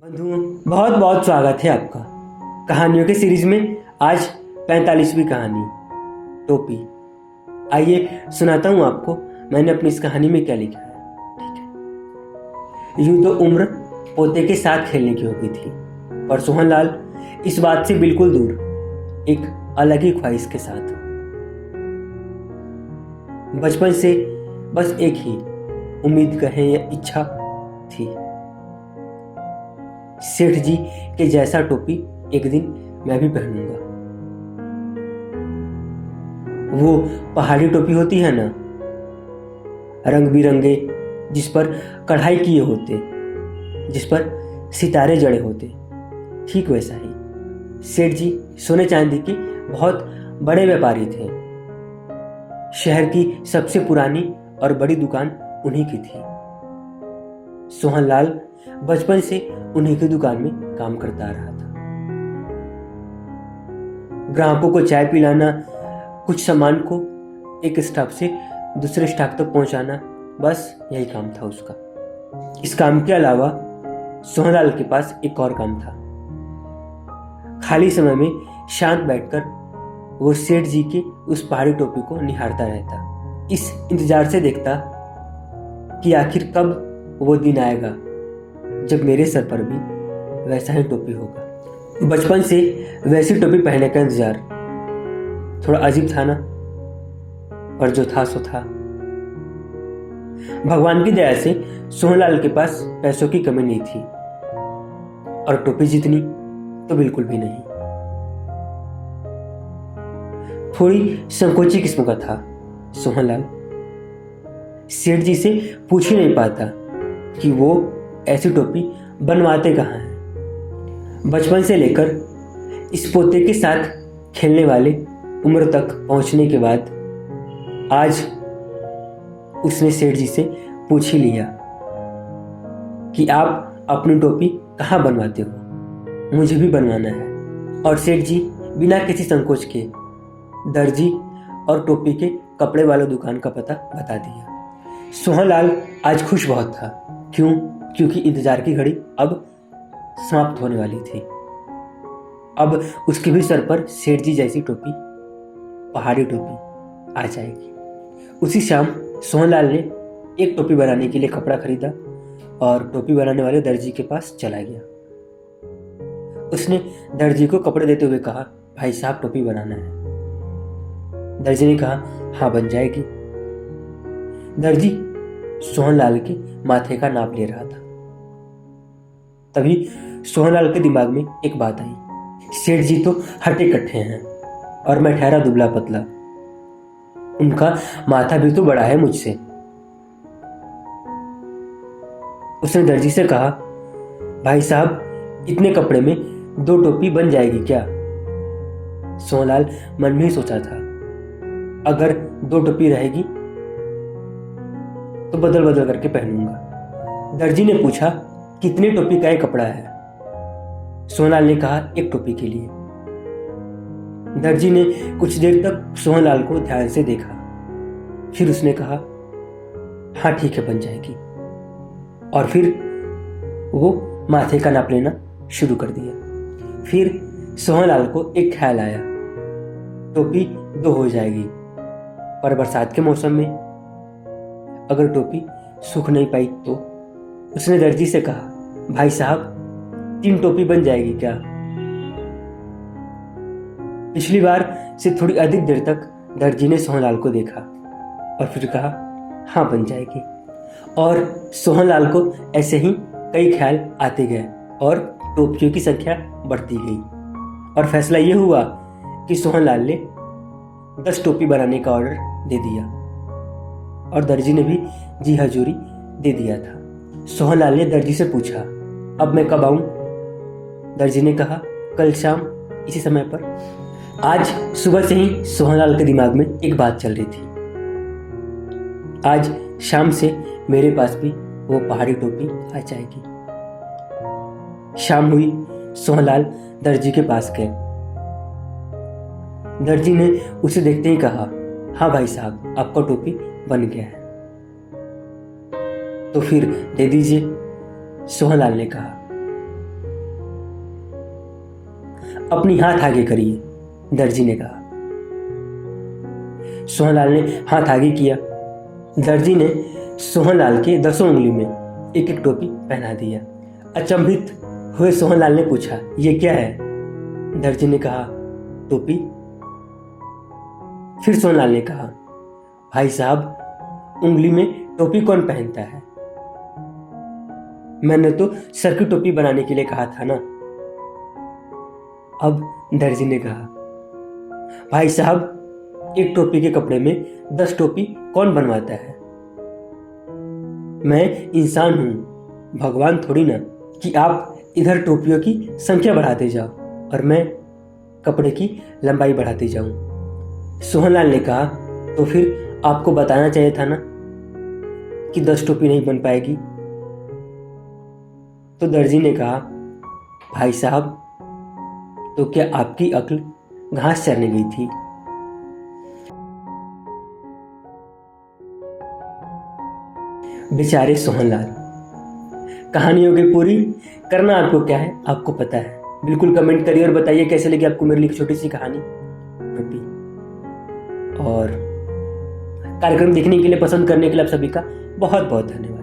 बंधुओं, बहुत बहुत स्वागत है आपका कहानियों के सीरीज में। आज 45वीं कहानी, टोपी। आइए सुनाता हूँ आपको मैंने अपनी इस कहानी में क्या लिखा है। ठीक है। यूं तो उम्र पोते के साथ खेलने की हो गई थी, पर सोहनलाल इस बात से बिल्कुल दूर, एक अलग ही ख्वाहिश के साथ। बचपन से बस एक ही उम्मीद कहें या इच्छा थी, सेठ जी के जैसा टोपी एक दिन मैं भी पहनूंगा। वो पहाड़ी टोपी होती है ना, रंग बिरंगे, जिस पर कढ़ाई किए होते, जिस पर सितारे जड़े होते, ठीक वैसा ही। सेठ जी सोने चांदी के बहुत बड़े व्यापारी थे। शहर की सबसे पुरानी और बड़ी दुकान उन्हीं की थी। सोहनलाल बचपन से उन्हीं की दुकान में काम करता रहा था। ग्राहकों को चाय पिलाना, कुछ सामान को एक स्टॉप से दूसरे स्टॉप तक पहुंचाना, बस यही काम था उसका। इस काम के अलावा सोहनलाल के पास एक और काम था। खाली समय में शांत बैठकर वो सेठ जी की उस पहाड़ी टोपी को निहारता रहता। इस इंतजार से देखता कि आखिर कब वो दिन आएगा जब मेरे सर पर भी वैसा ही टोपी होगा। बचपन से वैसी टोपी पहनने का इंतजार थोड़ा अजीब था ना, पर जो था सो था। भगवान की दया से सोहनलाल के पास पैसों की कमी नहीं थी, और टोपी जितनी तो बिल्कुल भी नहीं। थोड़ी संकोची किस्म का था सोहनलाल। सेठ जी से पूछ ही नहीं पाता कि वो ऐसी टोपी बनवाते कहाँ हैं। बचपन से लेकर इस पोते के साथ खेलने वाले उम्र तक पहुंचने के बाद आज उसने सेठ जी से पूछ ही लिया कि आप अपनी टोपी कहाँ बनवाते हो, मुझे भी बनवाना है। और सेठ जी बिना किसी संकोच के दर्जी और टोपी के कपड़े वाले दुकान का पता बता दिया। सोहनलाल आज खुश बहुत था। क्यों? क्योंकि इंतजार की घड़ी अब समाप्त होने वाली थी। अब उसके भी सर पर सेठ जी जैसी टोपी, पहाड़ी टोपी आ जाएगी। उसी शाम सोहनलाल ने एक टोपी बनाने के लिए कपड़ा खरीदा और टोपी बनाने वाले दर्जी के पास चला गया। उसने दर्जी को कपड़े देते हुए कहा, भाई साहब टोपी बनाना है। दर्जी ने कहा, हाँ बन जाएगी। दर्जी सोहनलाल के माथे का नाप ले रहा था। तभी सोहनलाल के दिमाग में एक बात आई, सेठ जी तो हट्टे कट्टे हैं और मैं ठहरा दुबला पतला। उनका माथा भी तो बड़ा है मुझसे। उसने दर्जी से कहा, भाई साहब इतने कपड़े में 2 टोपी बन जाएगी क्या? सोहनलाल मन में ही सोचा था, अगर 2 टोपी रहेगी तो बदल बदल करके पहनूंगा। दर्जी ने पूछा, कितने टोपी का एक कपड़ा है? सोहनलाल ने कहा, 1 टोपी के लिए। दर्जी ने कुछ देर तक सोहनलाल को ध्यान से देखा, फिर उसने कहा, हाँ ठीक है बन जाएगी। और फिर वो माथे का नाप लेना शुरू कर दिया। फिर सोहनलाल को एक ख्याल आया, टोपी 2 हो जाएगी, पर बरसात के मौसम में अगर टोपी सूख नहीं पाई तो? उसने दर्जी से कहा, भाई साहब 3 टोपी बन जाएगी क्या? पिछली बार से थोड़ी अधिक देर तक दर्जी ने सोहनलाल को देखा और फिर कहा, हाँ बन जाएगी। और सोहनलाल को ऐसे ही कई ख्याल आते गए और टोपियों की संख्या बढ़ती गई, और फैसला यह हुआ कि सोहनलाल ने 10 टोपी बनाने का ऑर्डर दे दिया, और दर्जी ने भी जी हजूरी दे दिया था। सोहनलाल ने दर्जी से पूछा, अब मैं कब आऊं? दर्जी ने कहा, कल शाम इसी समय पर। आज सुबह से ही सोहनलाल के दिमाग में एक बात चल रही थी, आज शाम से मेरे पास भी वो पहाड़ी टोपी आ जाएगी। शाम हुई, सोहनलाल दर्जी के पास गए। दर्जी ने उसे देखते ही कहा, हाँ भाई साहब आपका टोपी बन गया है। तो फिर दे दीजिए, सोहनलाल ने कहा। अपनी हाथ आगे करिए, दर्जी ने कहा। सोहनलाल ने हाथ आगे किया। दर्जी ने सोहनलाल के 10 उंगली में एक एक टोपी पहना दिया। अचंभित हुए सोहनलाल ने पूछा, ये क्या है? दर्जी ने कहा, टोपी। फिर सोहनलाल ने कहा, भाई साहब, उंगली में टोपी कौन पहनता है? मैंने तो सर की टोपी बनाने के लिए कहा था ना। अब दर्जी ने कहा, भाई साहब, एक टोपी के कपड़े में 10 टोपी कौन बनवाता है? मैं इंसान हूं, भगवान थोड़ी ना कि आप इधर टोपियों की संख्या बढ़ाते जाओ और मैं कपड़े की लंबाई बढ़ाती जाऊं। सोहनलाल ने कहा, तो फिर आपको बताना चाहिए था ना कि 10 टोपी नहीं बन पाएगी। तो दर्जी ने कहा, भाई साहब, तो क्या आपकी अक्ल घास चरने गई थी? बेचारे सोहनलाल। कहानी हो गई पूरी। करना आपको क्या है, आपको पता है। बिल्कुल कमेंट करिए और बताइए कैसे लगी आपको मेरे लिए छोटी सी कहानी टोपी। और कार्यक्रम देखने के लिए, पसंद करने के लिए आप सभी का बहुत बहुत धन्यवाद।